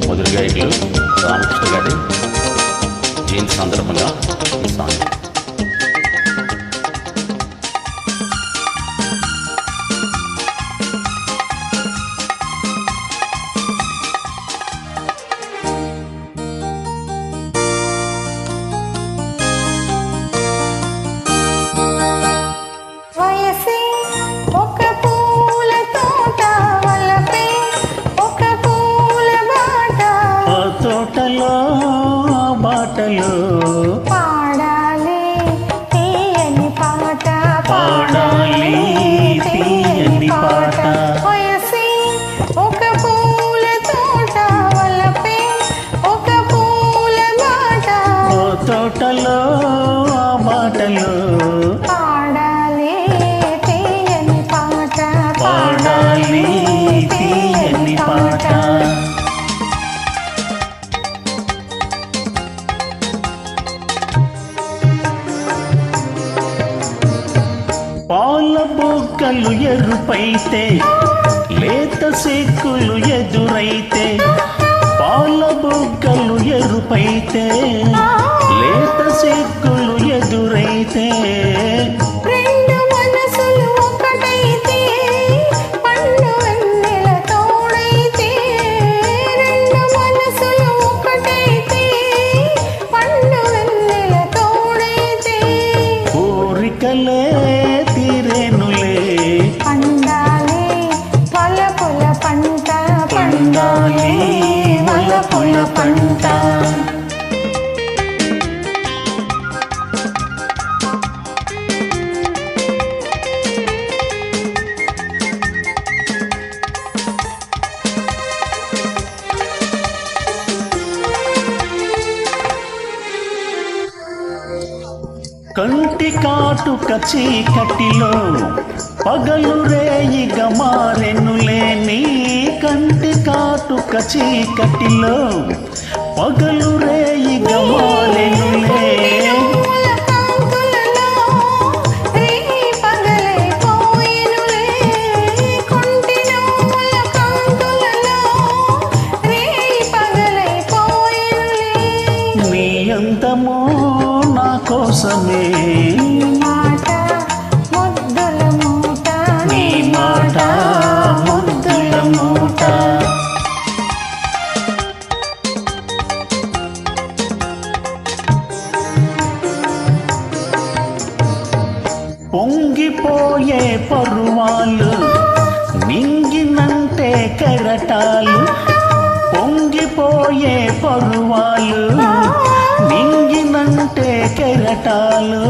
మధుర గాయకులు రామకృష్ణ గారి జయంతి సందర్భంగా ఈ సాంగ్. తోటలో బాటలో పాడాలి తీయని పాట, పాడాలి తీయని పాట. వయసి ఒక పూల తోట, వలపే ఒక పూల బాట. తోటలో బాటలో పాడాలి తీయని పాట, పాడాలి తీయని పాట. పాల బొక్కలు ఎరుపైతే, లేత సిక్కులు ఎదురైతే. పాల బొక్కలు ఎరుపైతే, లేత సిక్కులు ఎదురైతే. రెండు మనసులు ఒకటైతే, పండు వెన్నెల తోడైతే. రెండు మనసులు ఒకటైతే, పండు వెన్నెల తోడైతే. కోరికలే తీరేనులే, పండాలి వలపుల పంట, పండాలి వలపుల పంట. కంటి కాటుక చీకటిలో పగలు రేయిగా మారెనులే. నీ కంటి కాటుక చీకటిలో పగలు రేయిగా మారెనులే. నీ అందమో నా కోసమే, మాట ముద్దుల మూట, నీ మాట ముద్దుల మూట. పొంగిపోయే పరువాలు, నింగినంటే కెరటాలు. పొంగిపోయే పరువాలు, నింగినంటే కెరటాలు.